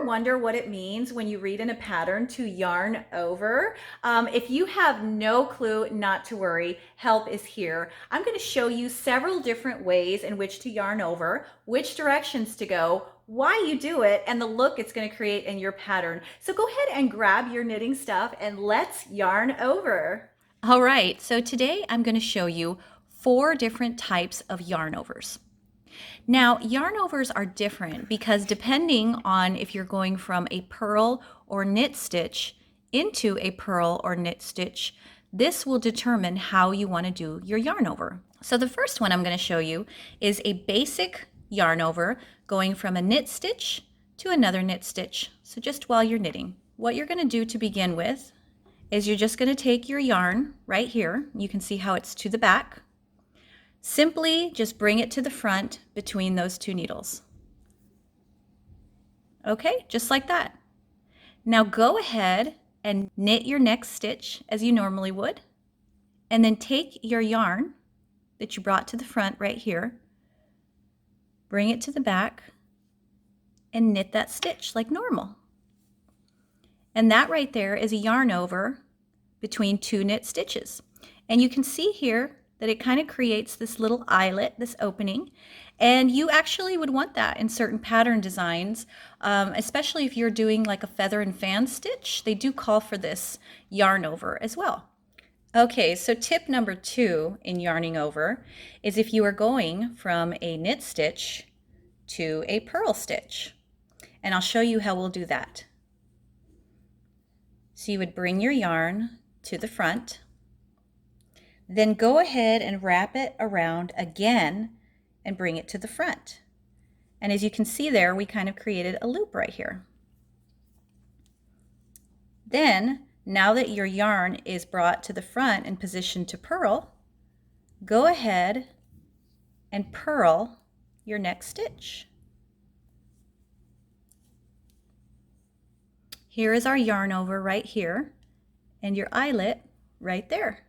wonder what it means when you read in a pattern to yarn over? If you have no clue, not to worry, help is here. I'm going to show you several different ways in which to yarn over, which directions to go, why you do it, and the look it's going to create in your pattern. So go ahead and grab your knitting stuff and let's yarn over. All right, so today I'm going to show you 4 different types of yarn overs. Now, yarn overs are different because depending on if you're going from a purl or knit stitch into a purl or knit stitch, this will determine how you want to do your yarn over. So the first one I'm going to show you is a basic yarn over going from a knit stitch to another knit stitch. So just while you're knitting, what you're going to do to begin with is you're just going to take your yarn right here. You can see how it's to the back. Simply just bring it to the front between those 2 needles. Okay, just like that. Now go ahead and knit your next stitch as you normally would, and then take your yarn that you brought to the front right here, bring it to the back, and knit that stitch like normal. And that right there is a yarn over between 2 knit stitches. And you can see here that it kind of creates this little eyelet, this opening, and you actually would want that in certain pattern designs, especially if you're doing like a feather and fan stitch. They do call for this yarn over as well. Okay, so tip number 2 in yarning over is if you are going from a knit stitch to a purl stitch, and I'll show you how we'll do that. So you would bring your yarn to the front, then go ahead and wrap it around again and bring it to the front. And as you can see there, we kind of created a loop right here. Then, now that your yarn is brought to the front and positioned to purl, go ahead and purl your next stitch. Here is our yarn over right here and your eyelet right there.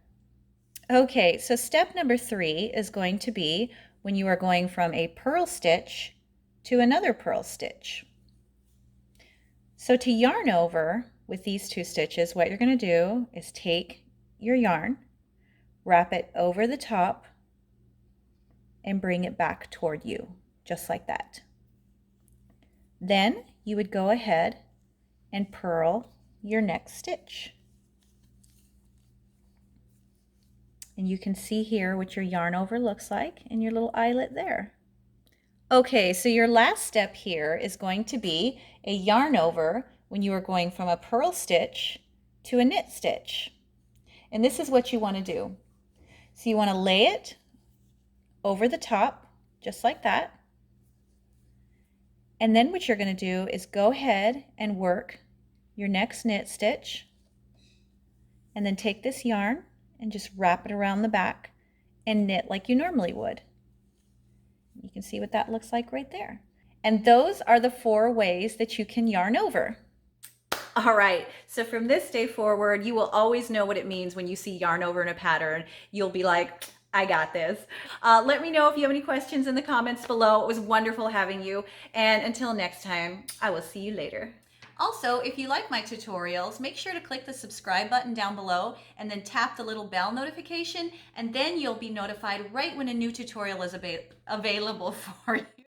Okay, so step number 3 is going to be when you are going from a purl stitch to another purl stitch. So to yarn over with these 2 stitches, what you're going to do is take your yarn, wrap it over the top, and bring it back toward you, just like that. Then you would go ahead and purl your next stitch. And you can see here what your yarn over looks like and your little eyelet there. Okay, so your last step here is going to be a yarn over when you are going from a purl stitch to a knit stitch. And this is what you want to do. So you want to lay it over the top, just like that. And then what you're going to do is go ahead and work your next knit stitch, and then take this yarn and just wrap it around the back and knit like you normally would. You can see what that looks like right there. And those are the 4 ways that you can yarn over. All right, so from this day forward, you will always know what it means when you see yarn over in a pattern. You'll be like, I got this. Let me know if you have any questions in the comments below. It was wonderful having you. And until next time, I will see you later. Also, if you like my tutorials, make sure to click the subscribe button down below and then tap the little bell notification, and then you'll be notified right when a new tutorial is available for you.